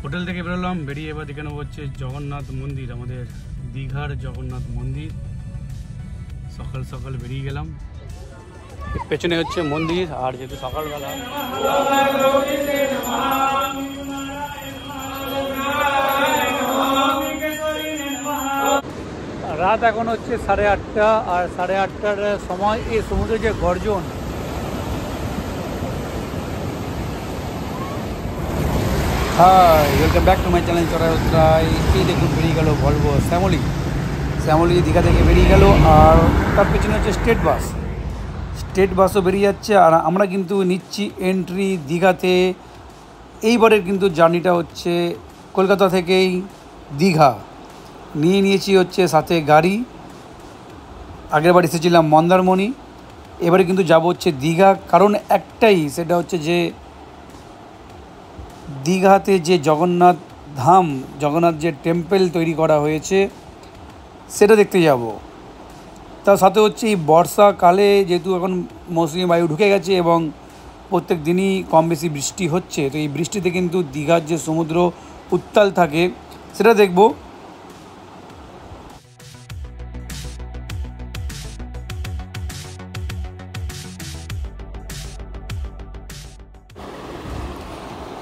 Hotel থেকে বেরোলাম, বেরিয়ে এবার দেখে নেবো হচ্ছে জগন্নাথ মন্দির, আমাদের দীঘার জগন্নাথ মন্দির। সকাল সকাল বেরিয়ে গেলাম, পেছনে হচ্ছে মন্দির। আর যেহেতু সকালবেলা রাত এখন হচ্ছে 8:30, আর 8:30টার সময় এই সমুদ্রের যে গর্জন, hi welcome back to my channel চড়াই উত্তরায়। এই দেখুন বেরিয়ে গেল ভলভো শ্যামলী দীঘা থেকে বেরিয়ে গেল। আর তার পেছনে হচ্ছে স্টেট বাসও বেরিয়ে যাচ্ছে। আর আমরা কিন্তু নিচ্ছি এন্ট্রি দীঘাতে। এইবারের কিন্তু জার্নিটা হচ্ছে কলকাতা থেকেই দীঘা, নিয়েছি হচ্ছে সাথে গাড়ি। আগেরবার এসেছিলাম মন্দারমণি, এবারে কিন্তু যাব হচ্ছে দীঘা। কারণ একটাই, সেটা হচ্ছে যে দীঘাতে যে জগন্নাথ ধাম, জগন্নাথ যে টেম্পল তৈরি করা হয়েছে সেটা দেখতে যাব। তার সাথে হচ্ছে এই বর্ষাকালে যেহেতু এখন মৌসুমি বায়ু ঢুকে গেছে এবং প্রত্যেক দিনই কম বেশি বৃষ্টি হচ্ছে, তো এই বৃষ্টিতে কিন্তু দীঘার যে সমুদ্র উত্তাল থাকে সেটা দেখব।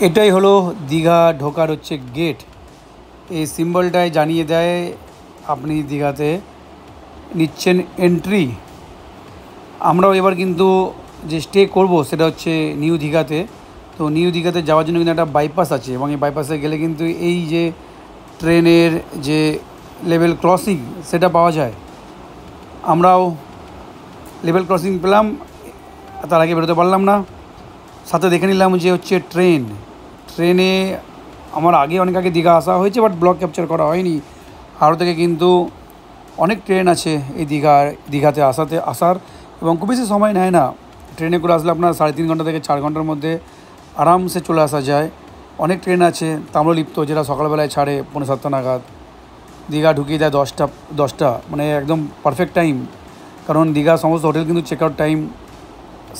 এটাই হলো দীঘা ঢোকার হচ্ছে গেট। এই সিম্বলটাই জানিয়ে দেয় আপনি দীঘাতে নিচ্ছেন এন্ট্রি। আমরাও এবার কিন্তু যে স্টে করব সেটা হচ্ছে নিউ দীঘাতে। তো নিউ দীঘাতে যাওয়ার জন্য কিন্তু একটা বাইপাস আছে, এবং এই বাইপাসে গেলে কিন্তু এই যে ট্রেনের যে লেভেল ক্রসিং সেটা পাওয়া যায়। আমরাও লেভেল ক্রসিং পেলাম, তার আগে বেরোতে পারলাম না। সাথে দেখে নিলাম যে হচ্ছে ট্রেনে আমার অনেক আগে দীঘা আসা হয়েছে, বাট ব্লগ ক্যাপচার করা হয়নি। আরও থেকে কিন্তু অনেক ট্রেন আছে এই দীঘাতে আসার, এবং খুব বেশি সময় নেয় না। ট্রেনে করে আসলে আপনার 3.5 ঘন্টা থেকে 4 ঘন্টার মধ্যে আরামসে চলে আসা যায়। অনেক ট্রেন আছে তাম্রলিপ্ত, যেটা সকালবেলায় ছাড়ে 7:45 নাগাদ, দীঘা ঢুকিয়ে দেয় 10টা, মানে একদম পারফেক্ট টাইম। কারণ দীঘার সমস্ত হোটেল কিন্তু চেক আউট টাইম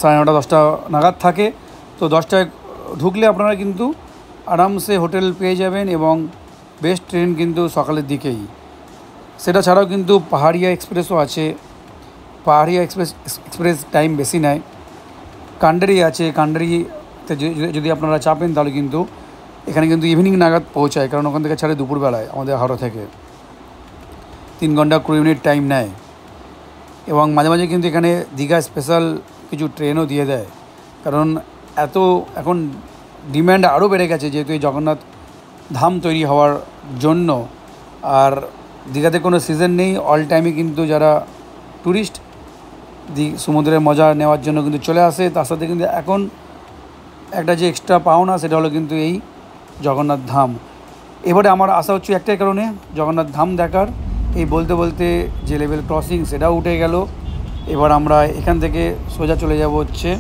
9:30 10টা নাগাদ থাকে। তো 10টায় ঢুকলে আপনারা কিন্তু আরামসে হোটেল পেয়ে যাবেন, এবং বেস্ট ট্রেন কিন্তু সকালের দিকেই। সেটা ছাড়াও কিন্তু পাহাড়িয়া এক্সপ্রেসও আছে। পাহাড়িয়া এক্সপ্রেস টাইম বেশি নেয়। কান্ডারি আছে, কান্ডারিতে যদি আপনারা চাপেন তাহলে কিন্তু এখানে কিন্তু ইভিনিং নাগাদ পৌঁছায়, কারণ ওখান থেকে ছাড়ে দুপুরবেলায় আমাদের হাওড়া থেকে। 3 ঘন্টা 20 মিনিট টাইম নেয়। এবং মাঝে মাঝে কিন্তু এখানে দীঘা স্পেশাল কিছু ট্রেনও দিয়ে দেয়, কারণ এত এখন ডিম্যান্ড আরও বেড়ে গেছে যেহেতু এই জগন্নাথ ধাম তৈরি হওয়ার জন্য। আর দীঘাতে কোনো সিজন নেই, অল টাইমে কিন্তু যারা ট্যুরিস্ট সমুদ্রের মজা নেওয়ার জন্য কিন্তু চলে আসে। তার সাথে কিন্তু এখন একটা যে এক্সট্রা পাওনা সেটা হলো কিন্তু এই জগন্নাথ ধাম। এবারে আমার আশা হচ্ছে একটাই কারণে, জগন্নাথ ধাম দেখার। এই বলতে বলতে যে লেভেল ক্রসিং সেটাও উঠে গেল। এবার আমরা এখান থেকে সোজা চলে যাব হচ্ছে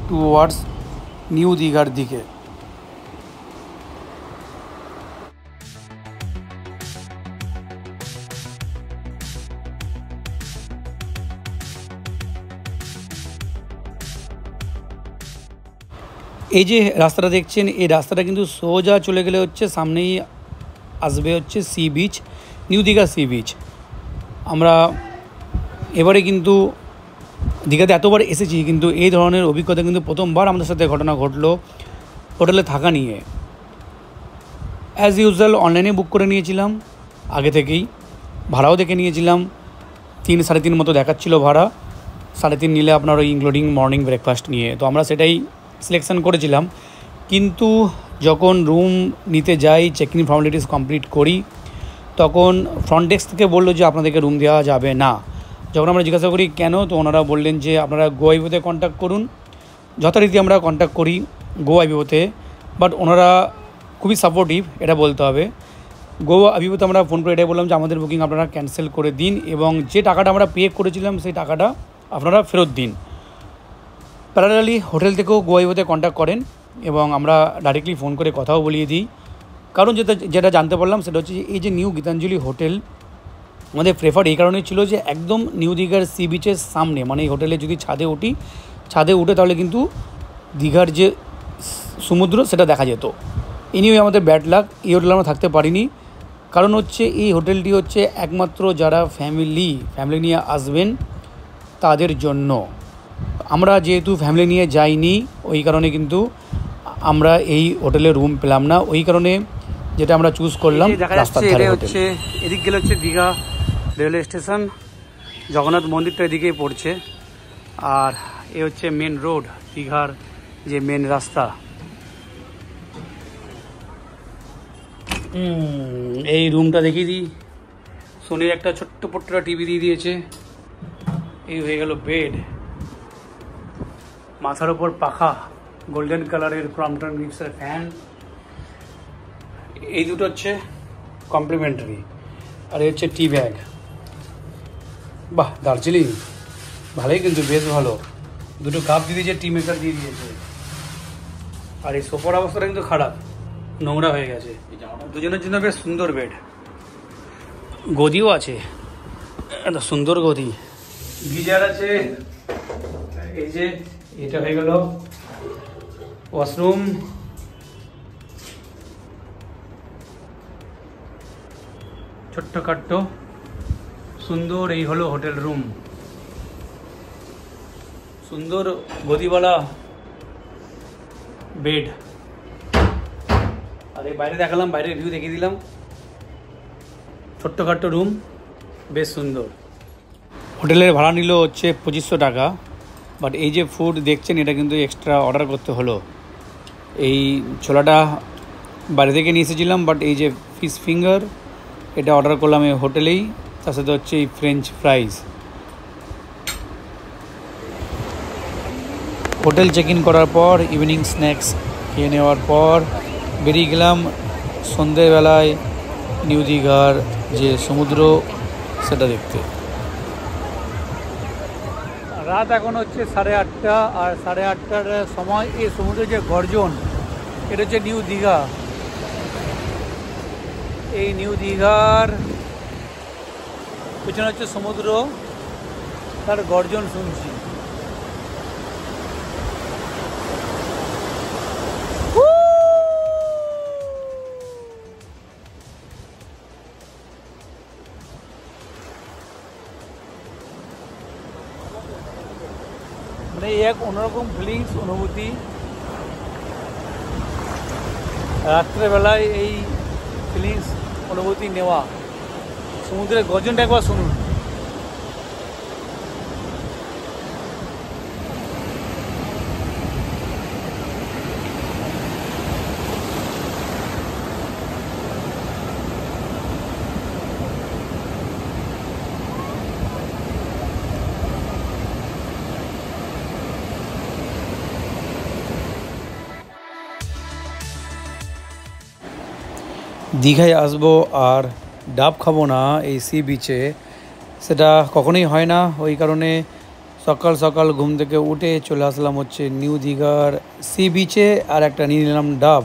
টুয়ার্ডস নিউ দীঘার দিকে। এই যে রাস্তাটা দেখছেন, এই রাস্তাটা কিন্তু সোজা চলে গেলে হচ্ছে সামনেই আসবে হচ্ছে sea beach, new Digha sea beach. আমরা এবারে কিন্তু দীঘাতে এতবার এসেছি, কিন্তু এই ধরনের অভিজ্ঞতা কিন্তু প্রথমবার আমাদের সাথে ঘটনা ঘটলো হোটেলে থাকা নিয়ে। অ্যাজ ইউজুয়াল অনলাইনে বুক করে নিয়েছিলাম আগে থেকেই, ভাড়াও দেখে নিয়েছিলাম। 3-3.5 মতো দেখাচ্ছিল ভাড়া। 3.5 নিলে আপনার ওই ইনক্লুডিং মর্নিং ব্রেকফাস্ট নিয়ে, তো আমরা সেটাই সিলেকশান করেছিলাম। কিন্তু যখন রুম নিতে যাই, চেক ইন ফর্মালিটিস কমপ্লিট করি, তখন ফ্রন্ট ডেস্ক থেকে বললো যে আপনাদেরকে রুম দেওয়া যাবে না। যখন আমরা জিজ্ঞাসা করি কেন, তো ওনারা বললেন যে আপনারা গোয়াইবিবোতে কন্ট্যাক্ট করুন। যথারীতি আমরা কন্ট্যাক্ট করি গোয়াইবিবোতে, বাট ওনারা খুবই সাপোর্টিভ, এটা বলতে হবে। গোয়াইবিবোতে আমরা ফোন করে এটাই বললাম যে আমাদের বুকিং আপনারা ক্যান্সেল করে দিন, এবং যে টাকাটা আমরা পে করেছিলাম সেই টাকাটা আপনারা ফেরত দিন। প্যারালালি হোটেল থেকেও গোয়াইবিবোতে কন্ট্যাক্ট করেন, এবং আমরা ডাইরেক্টলি ফোন করে কথাও বলিয়ে দিই। কারণ যেটা জানতে পারলাম সেটা হচ্ছে এই যে নিউ গীতাঞ্জলি হোটেল আমাদের প্রেফার এই কারণেই ছিল যে একদম নিউ দীঘার সি বিচের সামনে, মানে এই হোটেলে যদি ছাদে উঠে তাহলে কিন্তু দীঘার যে সমুদ্র সেটা দেখা যেত। এনিওয়ে আমাদের ব্যাড লাক, এই হোটেলে আমরা থাকতে পারিনি। কারণ হচ্ছে এই হোটেলটি হচ্ছে একমাত্র যারা ফ্যামিলি নিয়ে আসবেন তাদের জন্য। আমরা যেহেতু ফ্যামিলি নিয়ে যাইনি, ওই কারণে কিন্তু আমরা এই হোটেলে রুম পেলাম না। ওই কারণে যেটা আমরা চুজ করলাম রাস্তার ধারে হোটেল। এদিক গেলে হচ্ছে দীঘা রেলওয়ে স্টেশন, জগন্নাথ মন্দিরটা এদিকেই পড়ছে। আর এ হচ্ছে মেন রোড, দীঘার যে মেন রাস্তা। এই রুমটা দেখিয়ে দিই। সোনির একটা ছোট্ট পোট্টা টিভি দিয়ে দিয়েছে। এই হয়ে গেল বেড, মাথার ওপর পাখা, গোল্ডেন কালারের ক্রমটন গ্রিপসের ফ্যান। এই দুটো হচ্ছে কমপ্লিমেন্টারি। আর এই হচ্ছে টি ব্যাগ। বাহ, দার্জিলিং ভালোই, কিন্তু বেশ ভালো। দুটো কাপ দিয়ে দিয়েছে, টি মেকার দিয়ে দিয়েছে। আর এই সোফার অবস্থাটা কিন্তু খারাপ, নোংরা হয়ে গেছে। দুজনের জন্য বেশ সুন্দর বেড। গদিও আছে, একটা সুন্দর গদি। গিজার আছে। এই যে এটা হয়ে গেল ওয়াশরুম। ছোট্ট খাট্ট সুন্দর। এই হলো হোটেল রুম, সুন্দর গদিওয়ালা বেড। আর এই বাইরে দেখালাম, বাইরের ভিউ দেখিয়ে দিলাম। ছোট্টখাট্ট রুম, বেশ সুন্দর। হোটেলের ভাড়া নিল হচ্ছে 2500 টাকা। বাট এই যে ফুড দেখছেন, এটা কিন্তু এক্সট্রা অর্ডার করতে হলো। এই ছোলাটা বাইরে থেকে নিয়ে এসেছিলাম, বাট এই যে ফিশ ফিঙ্গার, এটা অর্ডার করলাম এই হোটেলেই। তার সাথে হচ্ছে এই French fries. Hotel check in করার পর ইভিনিং স্ন্যাক্স খেয়ে নেওয়ার পর বেরিয়ে গেলাম সন্ধ্যেবেলায় নিউ দীঘার যে সমুদ্র, সেটা দেখতে। রাত এখন হচ্ছে 8:30। আর 8:30টার সময় এই সমুদ্রের যে গর্জন, এটা হচ্ছে নিউ দীঘা। এই নিউ দীঘার পেছনে হচ্ছে সমুদ্র, তার গর্জন শুনছি। মানে এক অন্যরকম ফিলিংস, অনুভূতি। রাত্রেবেলায় এই ফিলিংস, অনুভূতি নেওয়া। সমুদ্রের গর্জনটা একবার শুনুন। দীঘায় আসবো আর ডাব খাবো না এই সি বিচে, সেটা কখনোই হয় না। ওই কারণে সকাল সকাল ঘুম থেকে উঠে চলে আসলাম হচ্ছে নিউ দীঘার সি বিচে। আর একটা নিয়ে নিলাম ডাব।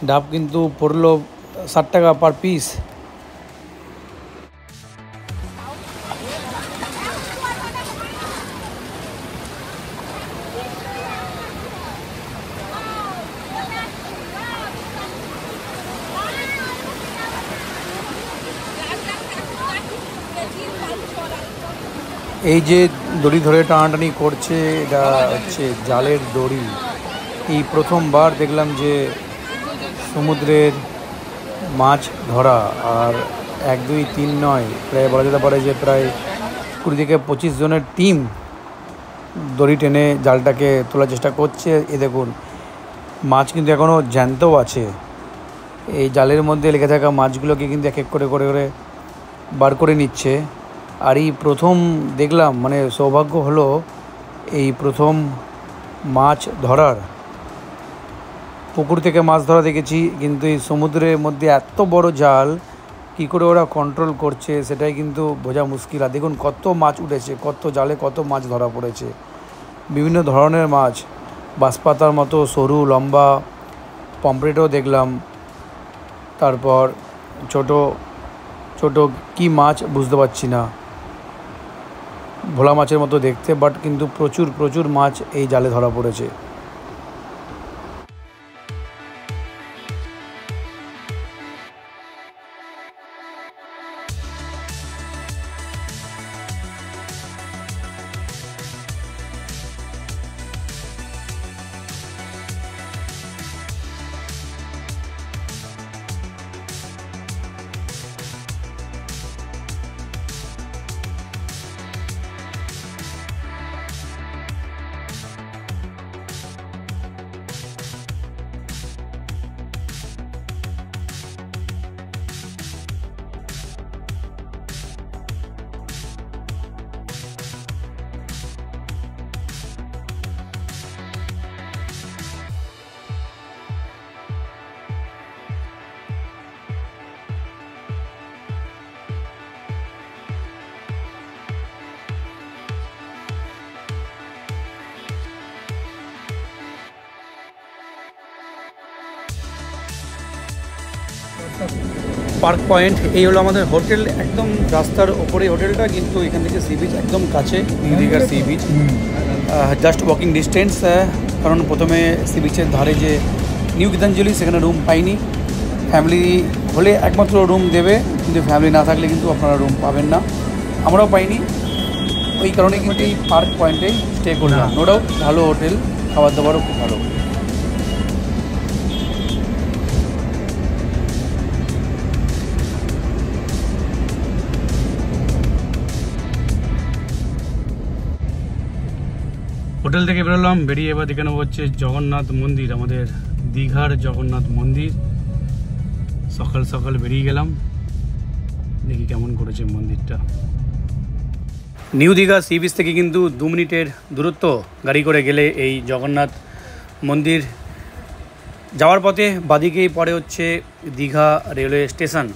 ডাব কিন্তু পড়লো 60 টাকা পার পিস। এই যে দড়ি ধরে টানাটানি করছে, এটা হচ্ছে জালের দড়ি। এই প্রথমবার দেখলাম যে সমুদ্রের মাছ ধরা। আর 1, 2, 3 নয়, প্রায় বলা যেতে পারে যে প্রায় 20 থেকে 25 জনের টিম দড়ি টেনে জালটাকে তোলার চেষ্টা করছে। এ দেখুন, মাছ কিন্তু এখনও জ্যান্তও আছে। এই জালের মধ্যে লেগে থাকা মাছগুলোকে কিন্তু এক এক করে করে করে বার করে নিচ্ছে। আর এই প্রথম দেখলাম, মানে সৌভাগ্য হলো এই প্রথম মাছ ধরার। পুকুর থেকে মাছ ধরা দেখেছি, কিন্তু এই সমুদ্রের মধ্যে এত বড় জাল কী করে ওরা কন্ট্রোল করছে সেটাই কিন্তু বোঝা মুশকিল। আর দেখুন কত মাছ উঠেছে, কত জালে কত মাছ ধরা পড়েছে। বিভিন্ন ধরনের মাছ, বাঁশপাতার মতো সরু লম্বা পমফ্রেটও দেখলাম। তারপর ছোট ছোট কি মাছ বুঝতে পারছি না, ভোলা মাছের মতো দেখতে, বাট কিন্তু প্রচুর প্রচুর মাছ এই জালে ধরা পড়েছে। পার্ক পয়েন্ট, এই হলো আমাদের হোটেল, একদম রাস্তার ওপরে হোটেলটা, কিন্তু এখান থেকে সি বিচ একদম কাছে, নিউ দীঘার sea beach, just walking distance. কারণ প্রথমে সি বিচের ধারে যে নিউ গীতাঞ্জলি, সেখানে রুম পাইনি। ফ্যামিলি হলে একমাত্র রুম দেবে, কিন্তু ফ্যামিলি না থাকলে কিন্তু আপনারা রুম পাবেন না, আমরাও পাইনি। ওই কারণে কিন্তু এই পার্ক পয়েন্টেই স্টে করলাম। নো ডাউট ভালো হোটেল, খাবার দাবারও খুব ভালো। হোটেল থেকে বেরোলাম, বেরিয়ে এবার দেখে নেবো হচ্ছে জগন্নাথ মন্দির, আমাদের দীঘার জগন্নাথ মন্দির। সকাল সকাল বেরিয়ে গেলাম, দেখি কেমন করেছে মন্দিরটা। নিউ দীঘা সি বিচ থেকে কিন্তু 2 মিনিটের দূরত্ব গাড়ি করে গেলে এই জগন্নাথ মন্দির। যাওয়ার পথে বাদিকেই পড়ে হচ্ছে দীঘা রেলওয়ে স্টেশন,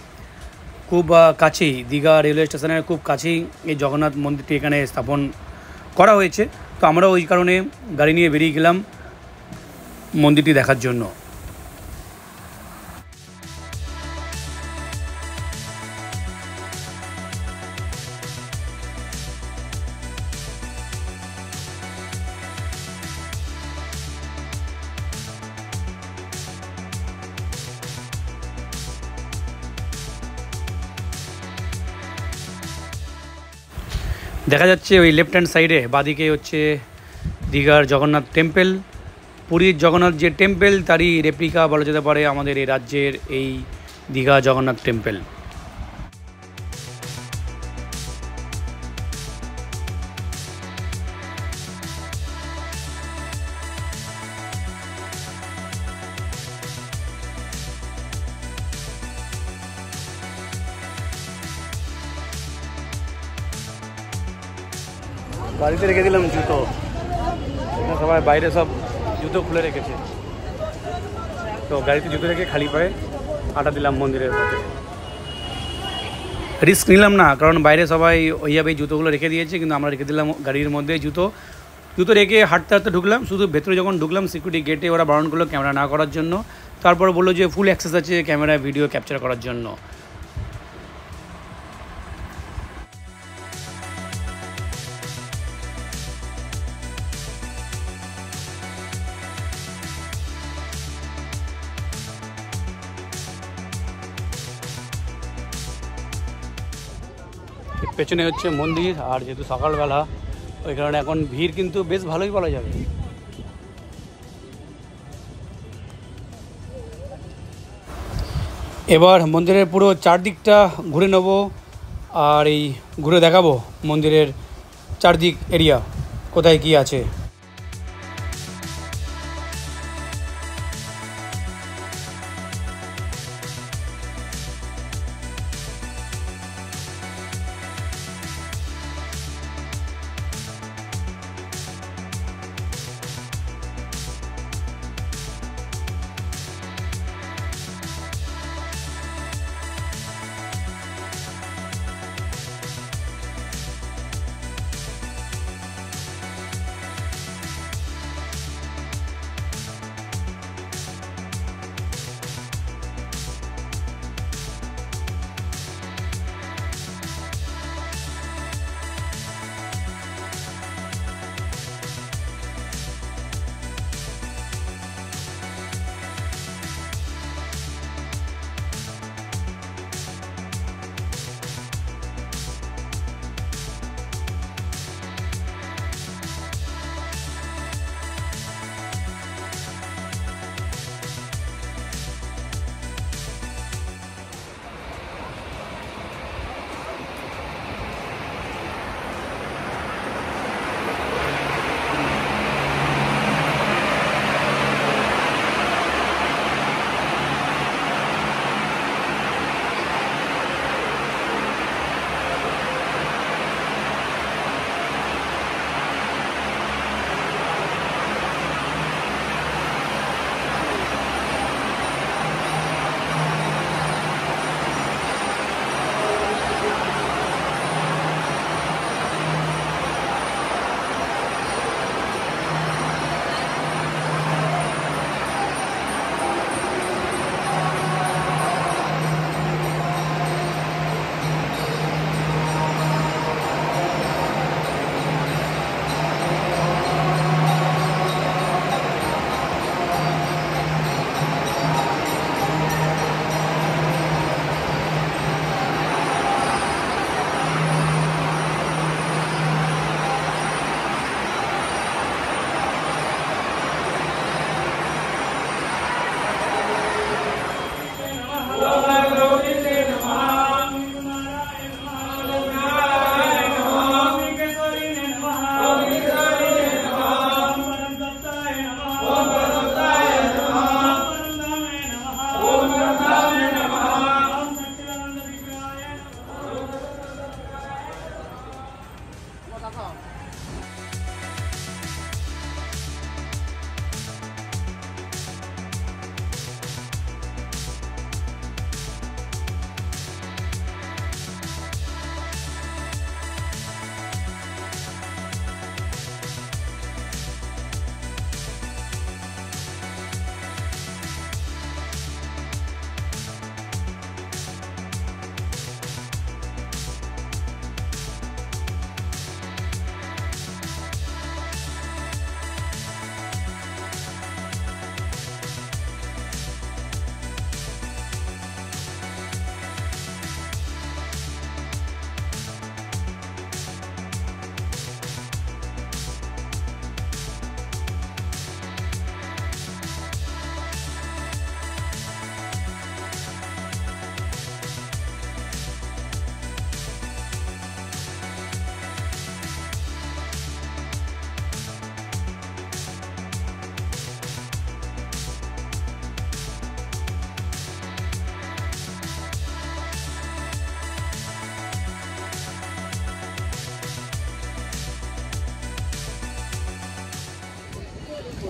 খুব কাছেই, দীঘা রেলওয়ে স্টেশনের খুব কাছেই এই জগন্নাথ মন্দিরটি এখানে স্থাপন করা হয়েছে। তো আমরা ওই কারণে গাড়ি নিয়ে বেরিয়ে গেলাম মন্দিরটি দেখার জন্য। দেখা যাচ্ছে ওই লেফট হ্যান্ড সাইডে বাদিকে হচ্ছে দীঘার জগন্নাথ টেম্পল। পুরীর জগন্নাথ যে টেম্পল, তারই রেপ্লিকা বলা যেতে পারে আমাদের এই রাজ্যের এই দীঘা জগন্নাথ টেম্পল। গাড়িতে রেখে দিলাম জুতো, সবাই বাইরে সব জুতো খুলে রেখেছে, তো গাড়িতে জুতো রেখে খালি পায়ে হাঁটা দিলাম মন্দিরের পথে। রিস্ক নিলাম না, কারণ বাইরে সবাই ওইভাবেই জুতোগুলো রেখে দিয়েছে, কিন্তু আমরা রেখে দিলাম গাড়ির মধ্যে জুতো রেখে হাঁটতে হাঁটতে ঢুকলাম। শুধু ভেতরে যখন ঢুকলাম সিকিউরিটি গেটে ওরা বারণ করলো ক্যামেরা না করার জন্য, তারপর বললো যে ফুল অ্যাক্সেস আছে ক্যামেরা ভিডিও ক্যাপচার করার জন্য। পেছনে হচ্ছে মন্দির, আর যেহেতু সকালবেলা ওই কারণে এখন ভিড় কিন্তু বেশ ভালোই বলা যাবে। এবার মন্দিরের পুরো চারদিকটা ঘুরে নেব, আর এই ঘুরে দেখাবো মন্দিরের চারদিক এরিয়া কোথায় কি আছে।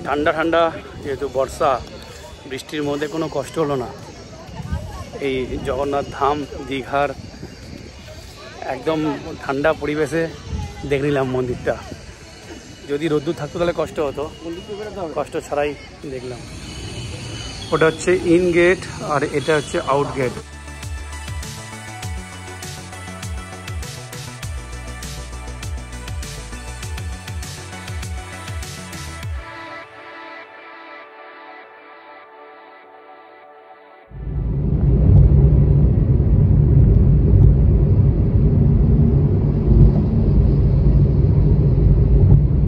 ঠান্ডা ঠান্ডা, যেহেতু বর্ষা, বৃষ্টির মধ্যে কোনো কষ্ট হলো না। এই জগন্নাথ ধাম দীঘার একদম ঠান্ডা পরিবেশে দেখে নিলাম মন্দিরটা। যদি রোদ্দুর থাকতো তাহলে কষ্ট হতো, কষ্ট ছাড়াই দেখলাম। ওটা হচ্ছে ইন গেট আর এটা হচ্ছে আউট গেট।